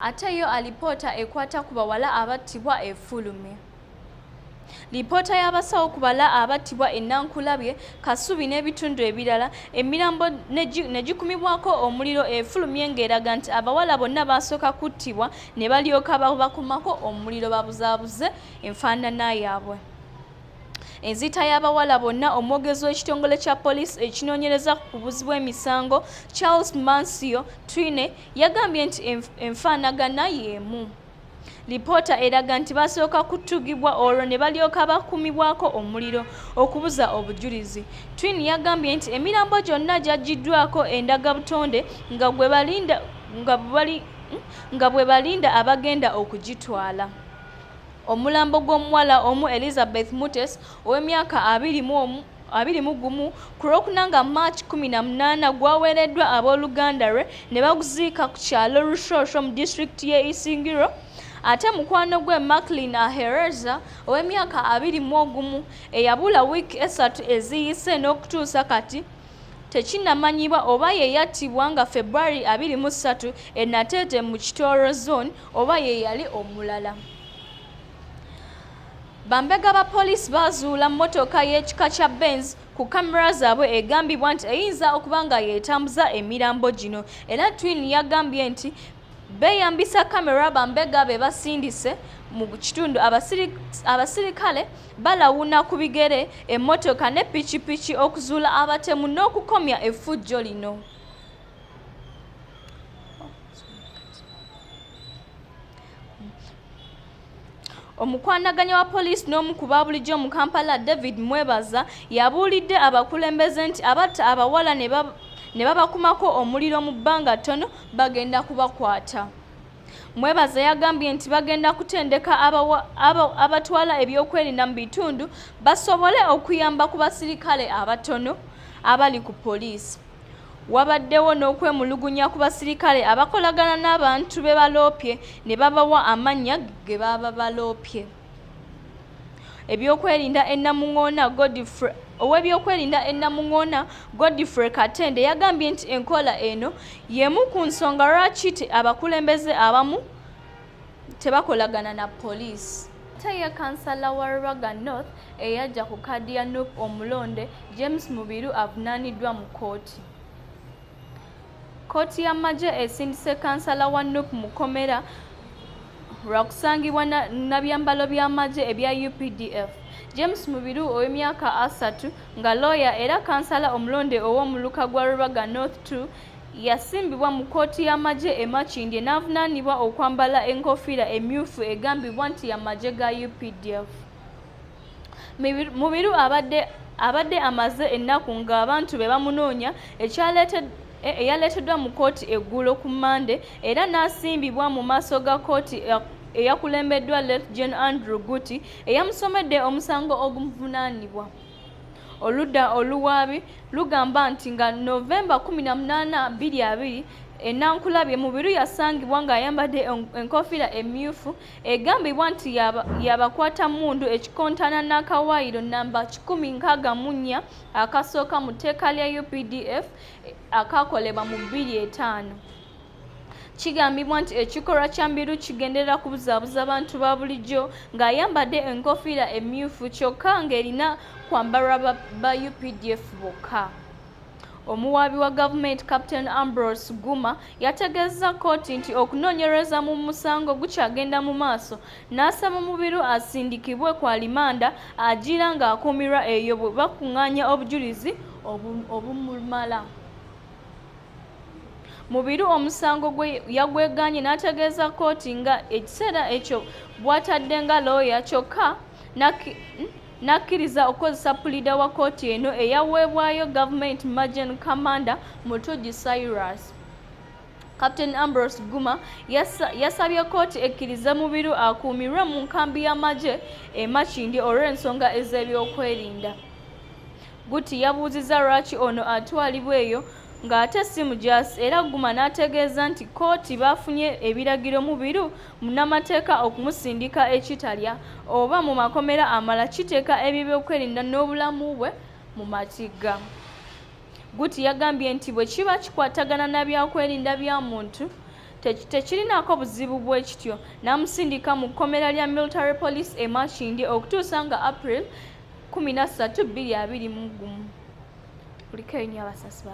Ate yo alipoota ekwata ku bawala abattibwa effulumye. Lipoota y'abasawo ku bawala abattibwa e Nankulabye, Kasubi n'ebitundu ebirala, emirambo ne gikumibwako omuliro effulumye ng'eraga nti abawala bonna basooka kuttibwa ne balyoka bakumako omuliro babuzaabuze enfaanana yaabwe. Enzita y'abawala bonna, omwogezi w'ekitongole kya poliisi ekinoonyereza ku buzi bw'emisango Charles Mansio Twine yagambye nti enfaanagana y'emu. Lipoota eraga nti basooka kuttugibwa olwo ne balyoka bakumibwako omuliro okubuza obujulizi. Twine yagambye nti emirambo gyonna gyaggiddwako endagabutonde nga bwe balinda abagenda okugitwala. Omulambo gw'omuwala omu Elizabeth Mutes ow'emyaka 21 ku Lwokuna nga March 18 gwaweereddwa abooluganda lwe ne baguziika ku kyalo Lushoosho mu disitulikiti y'e Isingiro, ate mukwano gwe Macklin Ahereza ow'emyaka 21 eyabula wiiki 3 eziyise n'okutuusa kati tekinnamanyibwa oba ye yattibwa nga February 23 e Nateete mu Kitoro Zone oba ye yali omulala. Bambega ba poliisi baazuula mmotoka y'ekika kya Benz ku kamera zaabwe egambibwa nti eyinza okuba nga yeetambuza emirambo gino, era Twine yagambye nti beeyambisa kamera Bambega be basindise mu kitundu abasirikale balawuna ku bigere, emmotoka ne pikipiki okuzuula abatemu n'okukomya effujjo lino. Omukwanaganya wa poliisi n'omu ku baabulijjo mu Kampala David Mwebaza yabuulidde abakulembeze nti abatta abawala ne babakumako omuliro mu bbanga ttono bagenda kubakwata. Mwebaza yagambye nti bagenda kutendeka abatwala ebyokwerinda mu bitundu basobole okuyamba ku basirikale abatono abali ku poliisi. Wabaddewo n'okwemulugunya ku basirikale abakolagana n'abantu be baloopye ne babawa amannya ge baba baloopye. Ow'ebyokwerinda e Namuŋŋoona Godfrey Katende yagambye nti enkola eno y'emu ku nsonga lwaki abakulembeze abamu tebakolagana na poliisi. Ate ye kansala wa Rubaga North eyajja ku kkaadi ya Nuupu omulonde James Mubiru avunaaniddwa mu kkooti. Kkooti y'amagye esindise kansala wa Nuupu Mukomera lwa kusangibwa na byambalo by'amagye ebya UPDF. James Mubiru ow'emyaka 3 nga looya era kansala omulonde ow'omuluka gwa Rubaga North 2 yasimbibwa mu kkooti y'amagye e Makindye n'avunaanibwa okwambala enkofiira emmyufu egambibwa nti y'amagye ga UPDF. Mubiru abadde amaze ennaku ng'abantu be bamunoonya eyaleeteddwa mu kkooti eggulo ku Mande era n'asimbibwa mu maaso ga kkooti eyakulembeddwa Lt Gen Andrew Guti eyamusomedde omusango ogumuvunaanibwa. Oludda oluwaabi lugamba nti nga Novemba 18, 2020 e Nankulabye Mubiru yasangibwa ng'ayambadde enkofiira emmyufu egambibwa nti yabakwata mmundu ekikontana n'akawaayiro namba 164 akasooka mu tteeka lya UPDF akakolebwa mu 2005. Kigambibwa nti ekikolwa kya Mbiru kigenderera kubuzaabuza abantu ba bulijjo ng'ayambadde enkofiira emmyufu kyokka ng'erina kwambalwa ba UPDF bokka. Omuwaabi wa gavumenti Captain Ambrose Guma yategeezezza kkooti nti okunoonyereza mu musango gukyagenda mu maaso, n'asaba Mubiru asindikibwe ku alimanda agira ng'akuumirwa eyo bwe bakuŋŋaanya obujulizi obumumala. Mubiru omusango gwe yagwegaanye n'ategeeza kkooti nga ekiseera ekyo bw'atadde nga looya kyokka n'akkiriza okukozesa puliida wa kkooti eno eyaweebwayo gavumenti Magen Commander Mutugi Cyrus. Captain Ambrose Guma yasabye kkooti ekkirize Mubiru akuumirwe mu nkambi y'amagye e Makindye olw'ensonga ez'ebyokwerinda. Guti yabuuzizza lwaki ono atwalibwa eyo ng'ate si mujaasi era Guma n'ategeeza nti kkooti baafunye ebiragiro Mubiru munnamateeka okumusindika ekitalya oba mu makomera amala kiteeka ebyokwerinda n'obulamu bwe mu matigga. Guti yagambye nti bwe kiba kikwatagana na byakwerinda bya muntu tekirinaako buzibu bwe kityo n'amusindika mu kkomera lya military police e Makindye okutuusa nga April 13, 2021. Kuliko erinnya abasasi